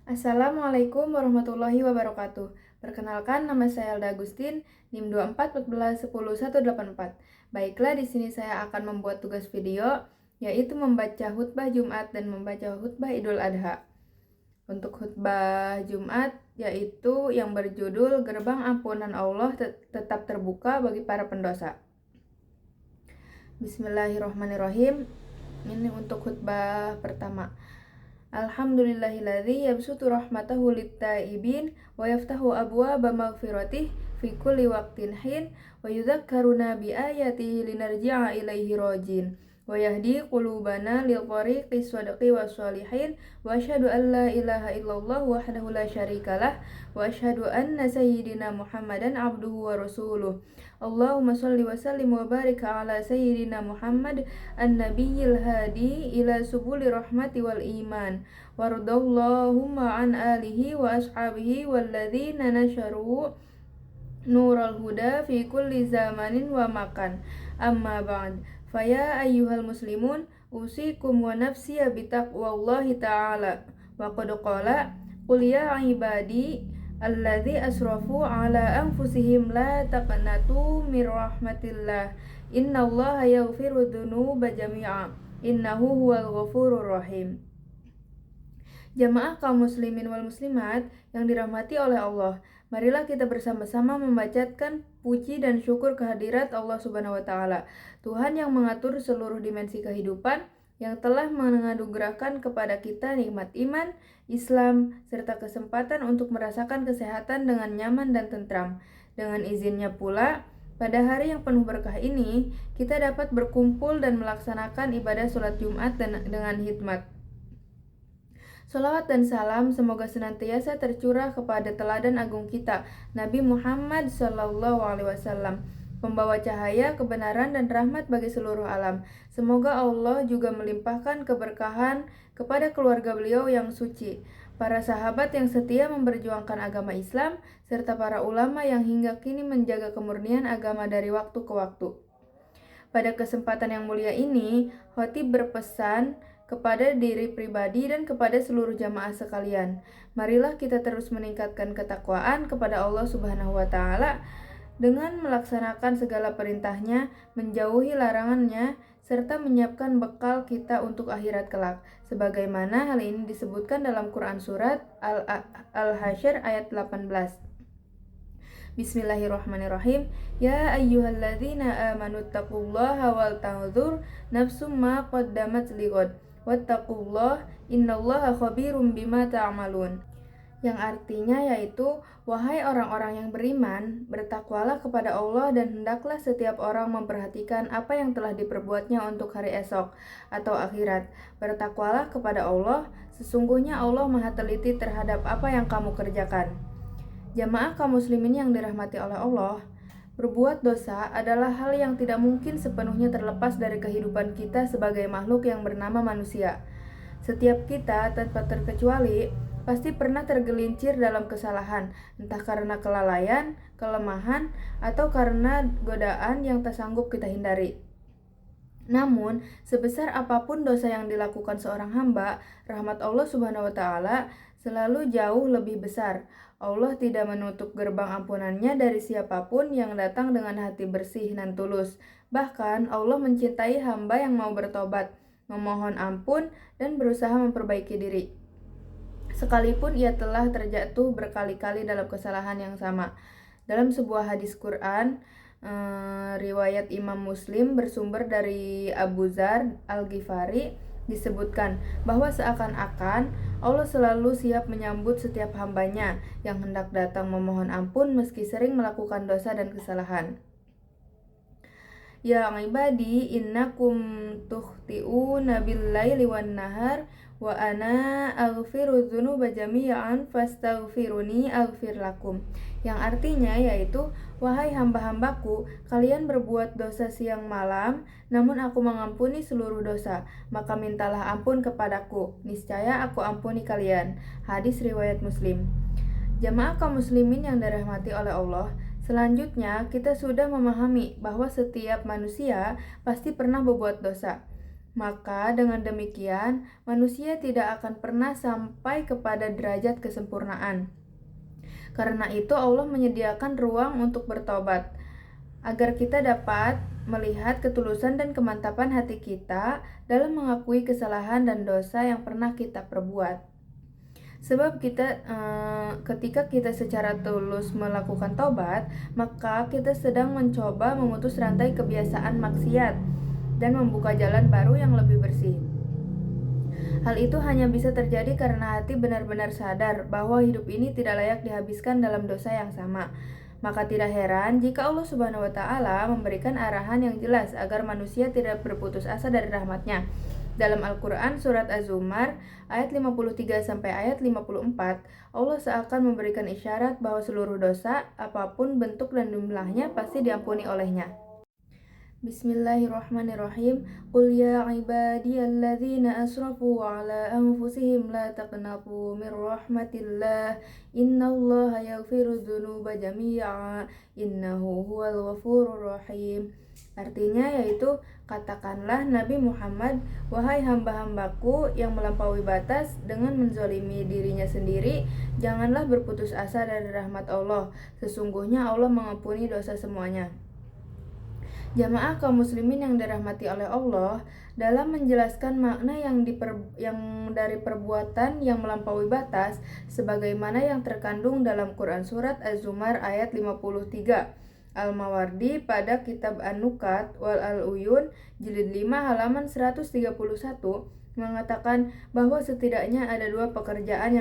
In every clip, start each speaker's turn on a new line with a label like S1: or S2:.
S1: Assalamualaikum warahmatullahi wabarakatuh. Perkenalkan, nama saya Alda Agustin, NIM 24 14 10 184. Baiklah, di sini saya akan membuat tugas video, yaitu membaca khutbah Jumat dan membaca khutbah Idul Adha. Untuk khutbah Jumat, yaitu yang berjudul Gerbang Ampunan Allah Tetap Terbuka Bagi Para Pendosa. Bismillahirrahmanirrahim. Ini untuk khutbah pertama. Alhamdulillahilladzi yabsutu rahmatahu lit-taibin wa yaftahu abwaaba maghfiratih fi kulli waqtin hin wa yudzakkaruna bi ayatihi linarji'a ilaihi rajin wa yahdi qulubana lil tariqis shadqi was shalihin wa asyhadu an la ilaha illallah wahdahu la syarikalah wa asyhadu anna sayyidina Muhammadan abduhu wa rasuluh. Allahumma shalli wa sallim wa barik ala sayyidina Muhammad an-nabiyil hadi ila subuli rahmati wal iman wardallahumma an alihi wa ashabihi walladzina nasharu nural huda fi kulli zamanin wa makan. Amma ba'd, faya ayyuhal muslimun, usikum wa nafsiya bitaqwallahi ta'ala. Wa qad qala qul ya ibadi alladzi asrafu ala anfusihim la taqnatu mir rahmatillah innallaha yaghfiru dzunuba jami'a innahu huwal ghafurur rahim. Jamaah kaum muslimin wal muslimat yang dirahmati oleh Allah, marilah kita bersama-sama membacakan puji dan syukur kehadirat Allah Subhanahu wa taala, Tuhan yang mengatur seluruh dimensi kehidupan, yang telah menganugerahkan kepada kita nikmat iman, Islam, serta kesempatan untuk merasakan kesehatan dengan nyaman dan tentram. Dengan izinnya pula, pada hari yang penuh berkah ini, kita dapat berkumpul dan melaksanakan ibadah sholat Jumat dengan hikmat. Salawat dan salam semoga senantiasa tercurah kepada teladan agung kita, Nabi Muhammad SAW, pembawa cahaya, kebenaran, dan rahmat bagi seluruh alam. Semoga Allah juga melimpahkan keberkahan kepada keluarga beliau yang suci, para sahabat yang setia memperjuangkan agama Islam, serta para ulama yang hingga kini menjaga kemurnian agama dari waktu ke waktu. Pada kesempatan yang mulia ini, khotib berpesan kepada diri pribadi dan kepada seluruh jamaah sekalian. Marilah kita terus meningkatkan ketakwaan kepada Allah Subhanahu wa taala dengan melaksanakan segala perintahnya, menjauhi larangannya, serta menyiapkan bekal kita untuk akhirat kelak. Sebagaimana hal ini disebutkan dalam Quran surat Al-Hasyr ayat 18. Bismillahirrahmanirrahim. Ya ayyuhalladzina amanu taqullaha wal tanzur nafsum ma qaddamat lighad wattaqullah innallaha khabirum bima ta'malun. Yang artinya yaitu, wahai orang-orang yang beriman, bertakwalah kepada Allah dan hendaklah setiap orang memperhatikan apa yang telah diperbuatnya untuk hari esok atau akhirat. Bertakwalah kepada Allah, sesungguhnya Allah Maha teliti terhadap apa yang kamu kerjakan. Jamaah kaum muslimin yang dirahmati oleh Allah, berbuat dosa adalah hal yang tidak mungkin sepenuhnya terlepas dari kehidupan kita sebagai makhluk yang bernama manusia. Setiap kita tanpa terkecuali pasti pernah tergelincir dalam kesalahan, entah karena kelalaian, kelemahan, atau karena godaan yang tak sanggup kita hindari. Namun, sebesar apapun dosa yang dilakukan seorang hamba, rahmat Allah Subhanahu wa taala selalu jauh lebih besar. Allah tidak menutup gerbang ampunannya dari siapapun yang datang dengan hati bersih dan tulus. Bahkan Allah mencintai hamba yang mau bertobat, memohon ampun, dan berusaha memperbaiki diri, sekalipun ia telah terjatuh berkali-kali dalam kesalahan yang sama. Dalam sebuah hadis Quran, riwayat Imam Muslim bersumber dari Abu Dzar Al-Ghifari, disebutkan bahwa seakan-akan Allah selalu siap menyambut setiap hambanya yang hendak datang memohon ampun meski sering melakukan dosa dan kesalahan. Ya ibadi innakum tukhti'una bil-laili wan-nahar wa ana aghfiru dzunuba jami'an fastaghfiruni aghfir lakum. Yang artinya yaitu, wahai hamba-hambaku, kalian berbuat dosa siang malam, namun aku mengampuni seluruh dosa, maka mintalah ampun kepadaku, niscaya aku ampuni kalian. Hadis riwayat Muslim. Jamaah kaum muslimin yang dirahmati oleh Allah, selanjutnya kita sudah memahami bahwa setiap manusia pasti pernah berbuat dosa. Maka dengan demikian, manusia tidak akan pernah sampai kepada derajat kesempurnaan. Karena itu Allah menyediakan ruang untuk bertobat, agar kita dapat melihat ketulusan dan kemantapan hati kita dalam mengakui kesalahan dan dosa yang pernah kita perbuat. Sebab ketika kita secara tulus melakukan taubat, maka kita sedang mencoba memutus rantai kebiasaan maksiat dan membuka jalan baru yang lebih bersih. Hal itu hanya bisa terjadi karena hati benar-benar sadar bahwa hidup ini tidak layak dihabiskan dalam dosa yang sama. Maka tidak heran jika Allah Subhanahu wa taala memberikan arahan yang jelas agar manusia tidak berputus asa dari rahmat-Nya. Dalam Al-Qur'an surat Az-Zumar ayat 53 sampai ayat 54, Allah seakan memberikan isyarat bahwa seluruh dosa, apapun bentuk dan jumlahnya, pasti diampuni olehnya. Bismillahirrahmanirrahim. Qul ya ibadiyalladzina asrafu ala anfusihim la taqnatu min rahmatillah. Innallaha yaghfiru dzunuba jami'a. Innahu huwal ghafurur rahim. Artinya yaitu, katakanlah Nabi Muhammad, wahai hamba-hambaku yang melampaui batas dengan menzolimi dirinya sendiri, janganlah berputus asa dari rahmat Allah. Sesungguhnya Allah mengampuni dosa semuanya. Jamaah kaum muslimin yang dirahmati oleh Allah, dalam menjelaskan makna yang dari perbuatan yang melampaui batas sebagaimana yang terkandung dalam Quran surat Az-Zumar ayat 53. Al-Mawardi pada kitab An-Nukat wal Al-Uyun jilid 5 halaman 131 mengatakan bahwa setidaknya ada dua pekerjaan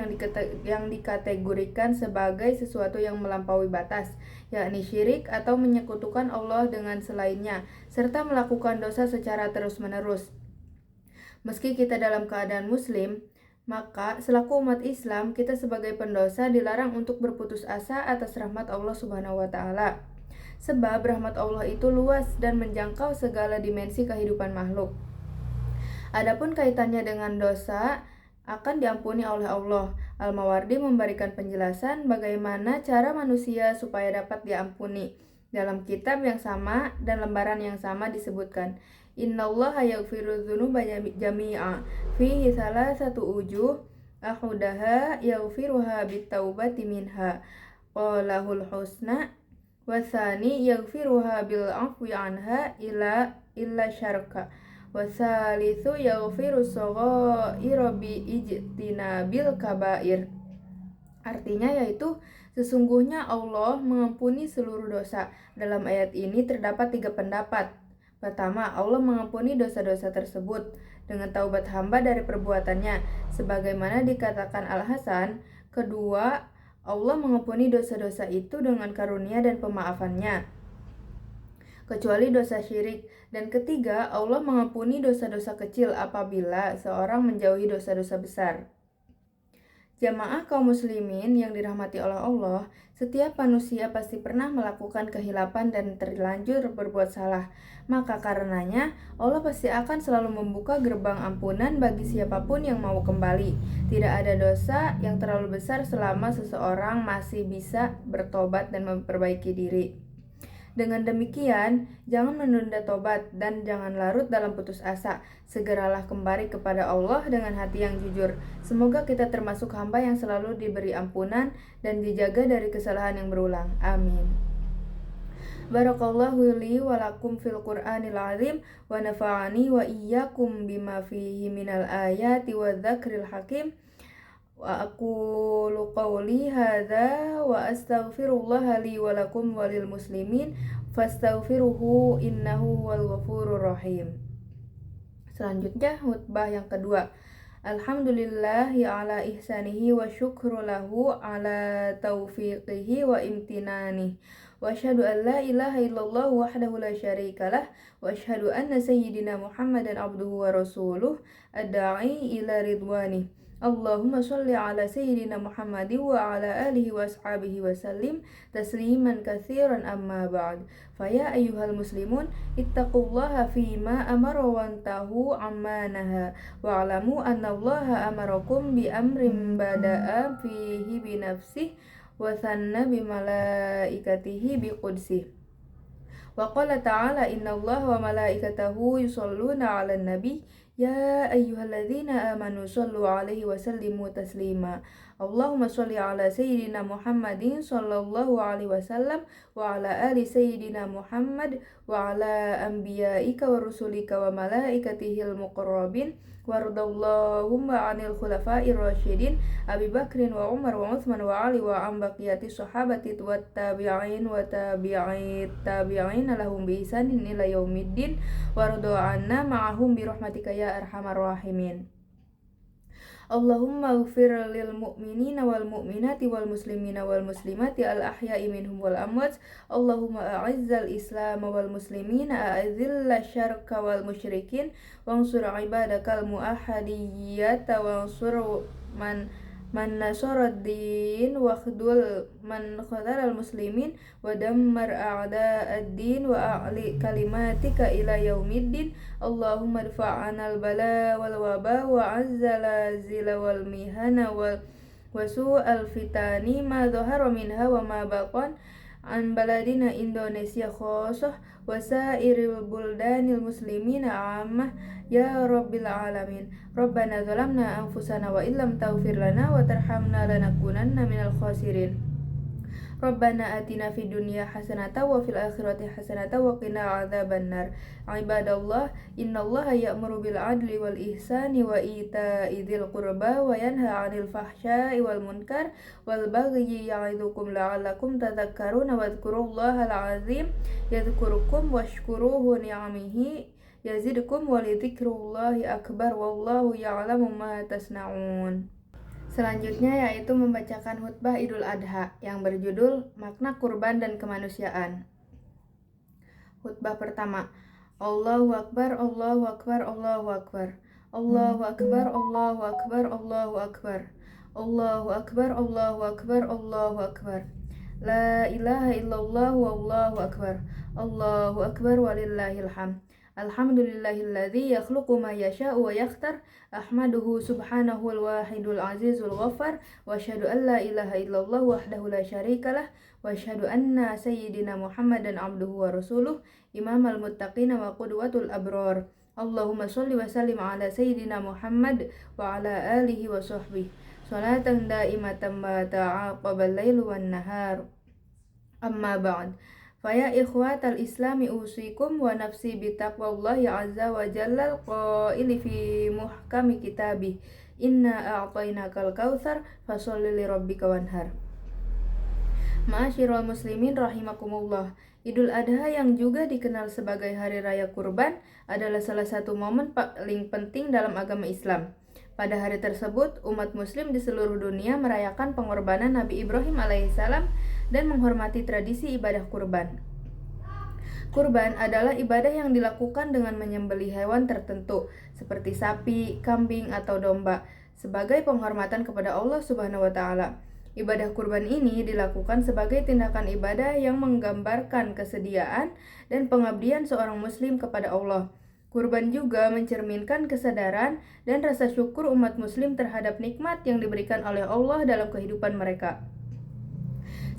S1: yang dikategorikan sebagai sesuatu yang melampaui batas, yakni syirik atau menyekutukan Allah dengan selainnya, serta melakukan dosa secara terus-menerus. Meski kita dalam keadaan muslim, maka selaku umat Islam, kita sebagai pendosa dilarang untuk berputus asa atas rahmat Allah Subhanahu wa taala. Sebab rahmat Allah itu luas dan menjangkau segala dimensi kehidupan makhluk. Adapun kaitannya dengan dosa akan diampuni oleh Allah. Al-Mawardi memberikan penjelasan bagaimana cara manusia supaya dapat diampuni. Dalam kitab yang sama dan lembaran yang sama disebutkan, Innallaha yaghfiru dzunuba jami'a fihi salasatu wujuh ahudaha yaghfiruha bitaubati minha qalahul husna wasani yaghfiruha bil afwi anha illa syarka wasalithu yaghfiru shaghaira bi ijtinabil kabair. Artinya yaitu, sesungguhnya Allah mengampuni seluruh dosa. Dalam ayat ini terdapat 3 pendapat. Pertama, Allah mengampuni dosa-dosa tersebut dengan taubat hamba dari perbuatannya, sebagaimana dikatakan Al-Hasan. Kedua, Allah mengampuni dosa-dosa itu dengan karunia dan pemaafannya, kecuali dosa syirik. Dan ketiga, Allah mengampuni dosa-dosa kecil apabila seorang menjauhi dosa-dosa besar. Jamaah kaum muslimin yang dirahmati oleh Allah, setiap manusia pasti pernah melakukan kehilapan dan terlanjur berbuat salah. Maka karenanya, Allah pasti akan selalu membuka gerbang ampunan bagi siapapun yang mau kembali. Tidak ada dosa yang terlalu besar selama seseorang masih bisa bertobat dan memperbaiki diri. Dengan demikian, jangan menunda tobat dan jangan larut dalam putus asa. Segeralah kembali kepada Allah dengan hati yang jujur. Semoga kita termasuk hamba yang selalu diberi ampunan dan dijaga dari kesalahan yang berulang. Amin. Barakallahu li wa lakum fil Qur'anil azim wa nafa'ani wa iyyakum bima fihi minal ayati wa dzakril hakim. Wa aqulu qawli hadza wa astaghfirullah li wa lakum walil muslimin fastaghfiruhu innahu huwal ghafurur rahim. Selanjutnya khutbah yang kedua. Alhamdulillahi ala ihsanihi wa syukru lahu ala taufiqihi wa imtinanihi. Wa asyhadu an la ilaha illallah wahdahu la syarikalah wa asyhadu anna sayyidina Muhammadan abduhu wa rasuluh ad-da'i ila ridwanih. Allahumma sholli ala sayyidina Muhammad wa ala alihi wa ashabihi wa sallim tasliman katsiran amma ba'd. Faya ayyuhal muslimun ittaqullaha fima amara wa antahu amma naha wa alamu anna Allaha amarakum bi amrin bada'a fihi bi nafsihi wa thanna bi malaikatihi bi qudsihi. Wa qala ta'ala innallaha wa malaikatahu yusholluna 'alan nabi يا أيها الذين آمنوا صلوا عليه وسلموا تسليما اللهم صل على سيدنا محمد صلى الله عليه وسلم وعلى آل سيدنا محمد وعلى أنبيائك ورسلك وملائكته المقربين وارض اللهم عن الخلفاء الراشدين أبي بكر وعمر وعثمان وعلي وعن بقية الصحابة والتابعين وتابعي التابعين لهم بإحسان إلى يوم الدين وارض عنا معهم برحمتك يا أرحم الراحمين اللهم اغفر للمؤمنين والمؤمنات والمسلمين والمسلمات الأحياء منهم والأموات اللهم أعز الإسلام والمسلمين أذل الشرك والمشركين وانصر عبادك الموحدية وانصر من نصر الدين واخذل من خذل المسلمين ودمر أعداء الدين وأعلي كلماتك إلى يوم الدين اللهم ادفع عنا البلاء والوباء والزلازل والمحن وسوء الفتن ما ظهر منها وما بطن عن بلدنا إندونيسيا خاصة وسائر البلدان المسلمين عامة يا رب العالمين ربنا ظلمنا أنفسنا وإن لم تغفر لنا وترحمنا لنكونن من الخاسرين ربنا آتنا في الدنيا حسنة وفي الآخرة حسنة وقنا عذاب النار عباد الله إن الله يأمر بالعدل والإحسان وإيتاء ذي القربى وينهى عن الفحشاء والمنكر والبغي يعظكم لعلكم تذكرون واذكروا الله العظيم يذكركم واشكروه نعمه yazidkum walidhikrullahi akbar wallahu ya'lamu ma tasna'un. Selanjutnya yaitu membacakan khutbah Idul Adha yang berjudul Makna Kurban dan Kemanusiaan. Khutbah pertama. Allahu Akbar, Allahu Akbar, Allahu Akbar. Allahu Akbar, Allahu Akbar, Allahu Akbar. Allahu Akbar, Allahu Akbar, Allahu Akbar. La ilaha illallah wallahu akbar. Allahu Akbar walillahil hamd. Alhamdulillahilladzi yakhluqu ma yasha'u wa yakhtar. Ahmaduhu subhanahu al-wahidul azizul ghaffar. Wa asyhadu an la ilaha illallah wahdahu la syarikalah. Wa asyhadu anna sayyidina Muhammadan abduhu wa rasuluh. Imamal muttaqina wa qudwatul abrar. Allahumma sholli wa sallim ala sayyidina Muhammad wa ala alihi wa sahbihi. Salatan daimatan ma ta'aqabal lailu wan nahar. Amma ba'd. Faya ikhwatal islami usikum wa nafsi bitaqwallahi azza wa jalla qaili fi muhkami kitabih inna a'tainakal kautsar fasholli li rabbika wanhar. Ma'asyiral muslimin rahimakumullah. Idul Adha yang juga dikenal sebagai hari raya kurban adalah salah satu momen paling penting dalam agama Islam. Pada hari tersebut, umat muslim di seluruh dunia merayakan pengorbanan Nabi Ibrahim alaihissalam dan menghormati tradisi ibadah kurban. Kurban adalah ibadah yang dilakukan dengan menyembelih hewan tertentu, seperti sapi, kambing, atau domba, sebagai penghormatan kepada Allah Subhanahu wa Ta'ala. Ibadah kurban ini dilakukan sebagai tindakan ibadah yang menggambarkan kesediaan dan pengabdian seorang muslim kepada Allah. Kurban juga mencerminkan kesadaran dan rasa syukur umat muslim terhadap nikmat yang diberikan oleh Allah dalam kehidupan mereka.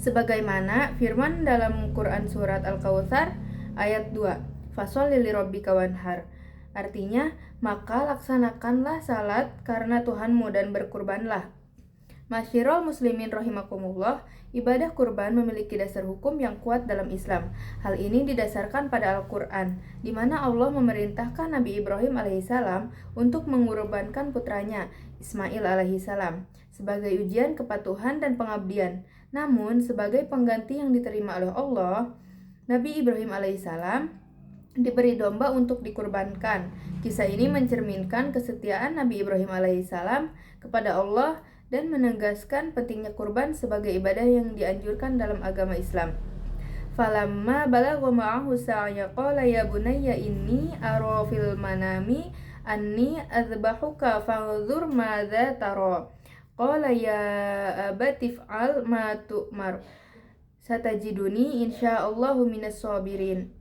S1: Sebagaimana firman dalam Quran surat Al-Kautsar ayat 2, Fasholli li rabbika wanhar. Artinya, maka laksanakanlah salat karena Tuhanmu dan berkurbanlah. Masyirul muslimin rahimakumullah, ibadah kurban memiliki dasar hukum yang kuat dalam Islam. Hal ini didasarkan pada Al-Quran, di mana Allah memerintahkan Nabi Ibrahim alaihissalam untuk mengorbankan putranya, Ismail alaihissalam, sebagai ujian kepatuhan dan pengabdian. Namun, sebagai pengganti yang diterima oleh Allah, Nabi Ibrahim alaihissalam diberi domba untuk dikurbankan. Kisah ini mencerminkan kesetiaan Nabi Ibrahim alaihissalam kepada Allah dan menegaskan pentingnya kurban sebagai ibadah yang dianjurkan dalam agama Islam. Falamma balagha ma'ahu sa'ya qala ya bunayya inni ara fil manami anni azbahuka fanzur madza tara. Qala ya abati fa'al ma tu'mar. Satajiduni insyaallahu minas sabirin.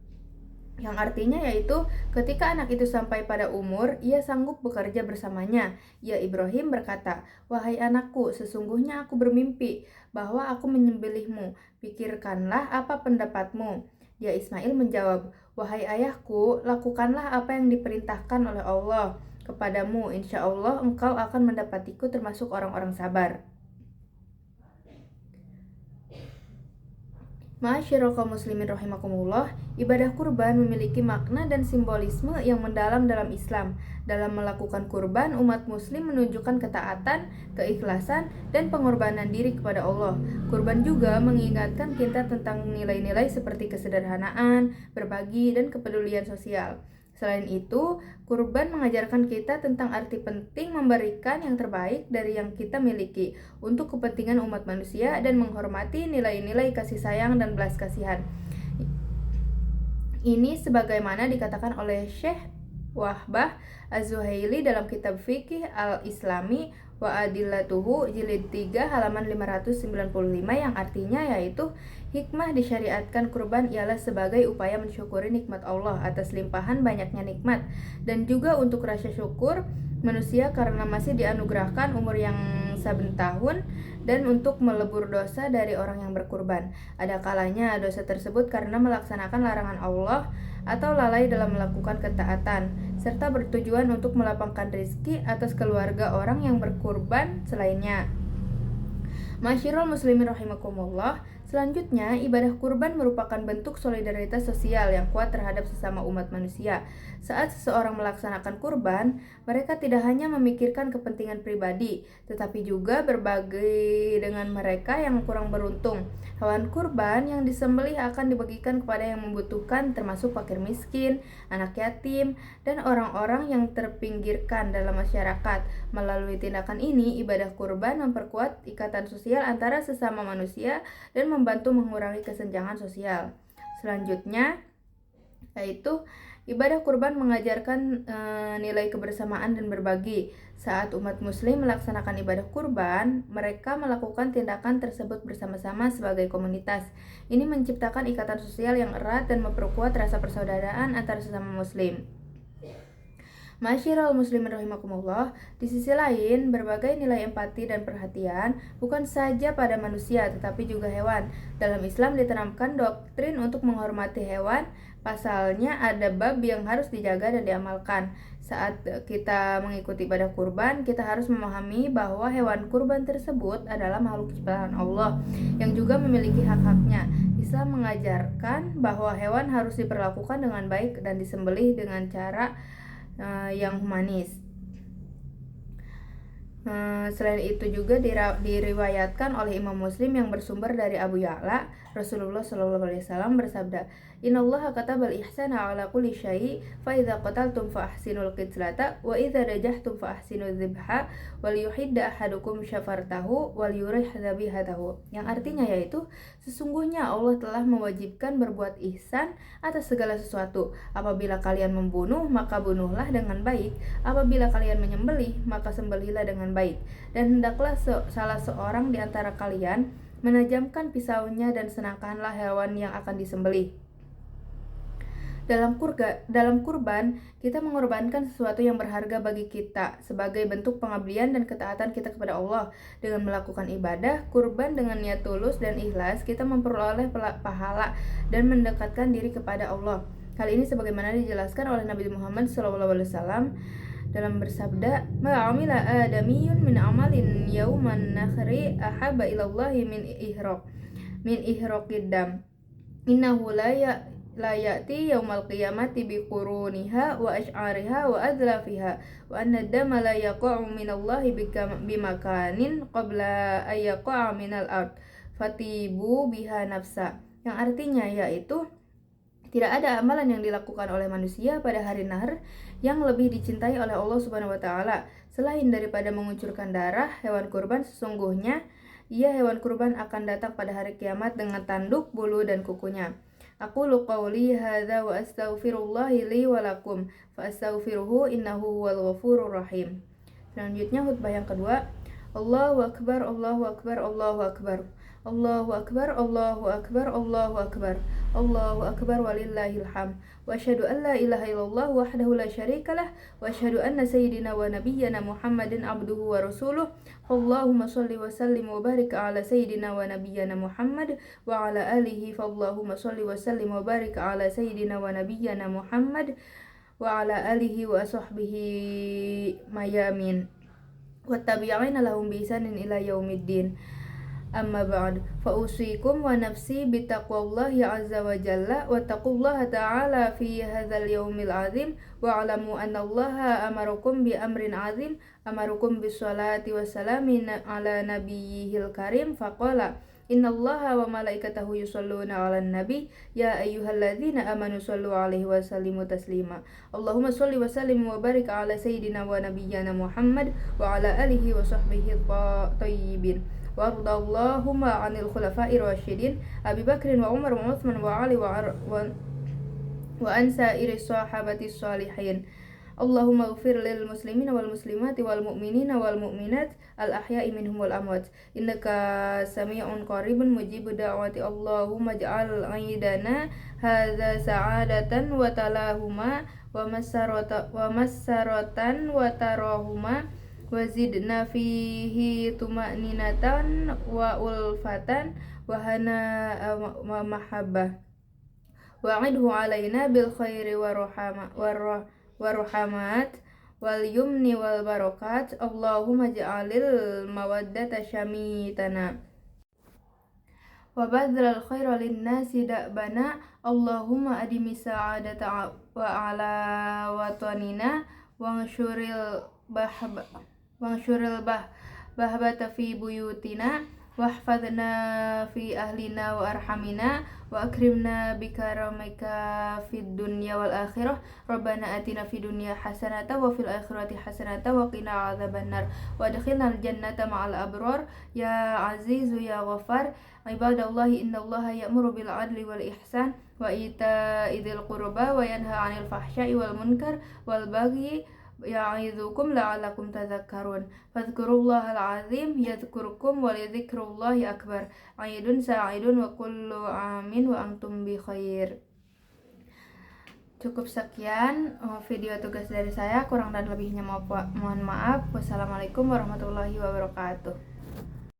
S1: Yang artinya yaitu ketika anak itu sampai pada umur, ia sanggup bekerja bersamanya. Ya Ibrahim berkata, wahai anakku, sesungguhnya aku bermimpi bahwa aku menyembelihmu. Pikirkanlah apa pendapatmu. Ya Ismail menjawab, wahai ayahku, lakukanlah apa yang diperintahkan oleh Allah. kepadamu, insya Allah engkau akan mendapatiku termasuk orang-orang sabar. Ma'asyiral kaum muslimin rahimakumullah, ibadah kurban memiliki makna dan simbolisme yang mendalam dalam Islam. Dalam melakukan kurban, umat muslim menunjukkan ketaatan, keikhlasan, dan pengorbanan diri kepada Allah. Kurban juga mengingatkan kita tentang nilai-nilai seperti kesederhanaan, berbagi, dan kepedulian sosial. Selain itu, kurban mengajarkan kita tentang arti penting memberikan yang terbaik dari yang kita miliki untuk kepentingan umat manusia dan menghormati nilai-nilai kasih sayang dan belas kasihan. Ini sebagaimana dikatakan oleh Syekh Wahbah Az-Zuhaili dalam kitab Fikih Al-Islami wa Adillatuhu jilid 3 halaman 595 yang artinya yaitu hikmah disyariatkan kurban ialah sebagai upaya mensyukuri nikmat Allah atas limpahan banyaknya nikmat dan juga untuk rasa syukur manusia karena masih dianugerahkan umur yang saben tahun dan untuk melebur dosa dari orang yang berkurban. Ada kalanya dosa tersebut karena melaksanakan larangan Allah atau lalai dalam melakukan ketaatan, serta bertujuan untuk melapangkan rezeki atas keluarga orang yang berkurban selainnya. Ma'asyiral muslimin rahimakumullah, selanjutnya ibadah kurban merupakan bentuk solidaritas sosial yang kuat terhadap sesama umat manusia. Saat seseorang melaksanakan kurban, mereka tidak hanya memikirkan kepentingan pribadi, tetapi juga berbagi dengan mereka yang kurang beruntung. Hewan kurban yang disembelih akan dibagikan kepada yang membutuhkan termasuk fakir miskin, anak yatim, dan orang-orang yang terpinggirkan dalam masyarakat. Melalui tindakan ini, ibadah kurban memperkuat ikatan sosial antara sesama manusia dan membantu mengurangi kesenjangan sosial. Selanjutnya, yaitu ibadah kurban mengajarkan nilai kebersamaan dan berbagi. Saat umat muslim melaksanakan ibadah kurban, mereka melakukan tindakan tersebut bersama-sama sebagai komunitas. Ini menciptakan ikatan sosial yang erat dan memperkuat rasa persaudaraan antara sesama muslim. Ma'asyiral muslimin rahimakumullah, di sisi lain, berbagai nilai empati dan perhatian bukan saja pada manusia tetapi juga hewan. Dalam Islam ditanamkan doktrin untuk menghormati hewan. Pasalnya ada bab yang harus dijaga dan diamalkan. Saat kita mengikuti ibadah kurban, kita harus memahami bahwa hewan kurban tersebut adalah makhluk ciptaan Allah yang juga memiliki hak-haknya. Islam mengajarkan bahwa hewan harus diperlakukan dengan baik dan disembelih dengan cara yang humanis. Selain itu juga diriwayatkan oleh Imam Muslim yang bersumber dari Abu Ya'la, Rasulullah SAW bersabda, Innallaha katabal ihsana ala kulli syai' fa idza qataltum fa ahsinul qitlata wa idza rajahtum fa ahsinul dzibha wal yuhidda ahadukum syafartahu wal yurih dzabihatahu. Yang artinya yaitu sesungguhnya Allah telah mewajibkan berbuat ihsan atas segala sesuatu. Apabila kalian membunuh maka bunuhlah dengan baik, apabila kalian menyembelih maka sembelihlah dengan baik, dan hendaklah salah seorang di antara kalian menajamkan pisaunya dan senangkanlah hewan yang akan disembelih. Dalam kurban, kita mengorbankan sesuatu yang berharga bagi kita sebagai bentuk pengabdian dan ketaatan kita kepada Allah. Dengan melakukan ibadah kurban dengan niat tulus dan ikhlas, kita memperoleh pahala dan mendekatkan diri kepada Allah. Hal ini sebagaimana dijelaskan oleh Nabi Muhammad SAW dalam bersabda, "Ma'amila adamiyun min amalin yauman nakhri ahabba ilallahi min ihraqid dam. Innahu la ya'ti yaumal qiyamati biquruniha wa ash'ariha wa adlafiha wa anna dama la yaqa'u minallahi bimakanin qabla ay yaqa'a minal ard fatibu biha nafsa." Yang artinya yaitu tidak ada amalan yang dilakukan oleh manusia pada hari nahar yang lebih dicintai oleh Allah Subhanahu wa taala selain daripada mengucurkan darah hewan kurban. Sesungguhnya hewan kurban akan datang pada hari kiamat dengan tanduk, bulu dan kukunya. Aqulu qawli hadza wa astaghfirullahi li wa lakum fa astaghfiruhu innahu huwal ghafurur rahim. Selanjutnya khutbah yang kedua. Allahu akbar, Allahu akbar, Allahu akbar. Allahu akbar, Allahu akbar, Allahu akbar. Allahu akbar walillahil hamd. Wa asyhadu an la ilaha illallah wahdahu la syarikalah wa asyhadu anna sayyidina wa nabiyyana Muhammadin abduhu wa rasuluh. Allahumma shalli wa sallim wa barik ala sayyidina wa nabiyyana Muhammad wa ala alihi. Allahumma shalli wa sallim wa barik ala sayyidina wa nabiyyana Muhammad wa ala alihi wa sahbihi mayamin wattabi'ina lahum bi ihsanin ila yaumiddin. Amma ba'd, fa usikum wa nafsi bi taqwallahi azza wa jalla wa taqullaha ta'ala fi hadzal yaumil azim wa alamu anna Allaha amarukum bi amrin azim, amarukum bis salati wassalamin ala nabiyyihil karim faqala innallaha wa malaikatahu yusholluna 'alan nabi ya ayyuhalladzina amanu shollu 'alaihi wa sallimu taslima. Allahumma sholli wa sallim wa barik ala sayyidina wa nabiyyana Muhammad wa ala alihi wa sahbihi thayyibin. Wardallahumma 'anil khulafa'ir rasyidin Abi Bakrin wa Umar wa Utsman wa Ali wa an sa'iri sahabati sholihin. Allahumma ighfir lil muslimina wal muslimati wal mu'minina wal mu'minat al ahya'i minhum wal amwat innaka sami'un qaribun mujibud da'wati. Allahumma ij'al 'aidana hadza sa'adatan wa talahuma wa masaratan wa tarahuma wazidna fihi tuma'ninatan wa ulfatan wa hana wa mahabbah wa'idhu alaina bil khairi wa ruhamat wal yumni wal barakat. Allahumma ja'alil mawaddata syamitana wa badral khaira lin nasi da'bana. Allahumma adimi sa'adata wa ala watanina wa Wangsyuril bahbata fi buyutina wahfadna fi ahlina wa arhamina wa akrimna bikaramika fid dunya wal akhirah. Rabbana atina fid dunya hasanata wa fil akhirati hasanata wa qina adzabannar wa adkhilnal jannata ma'al abrar ya azizu ya ghafar. Ibadallahi innallaha ya'muru bil adli wal ihsan wa ita'i dzil qurba wa yanha 'anil fahsya'i wal munkar wal baghi ya'idzukum la'allakum tadhakkarun. Fadhkurullahal azim yadhkurkum wa lidzikrullahi akbar. Aidun sa'idun wa kullu amin wa antum bi khair. Cukup sekian video tugas dari saya, kurang dan lebihnya mohon maaf. Wassalamualaikum warahmatullahi wabarakatuh.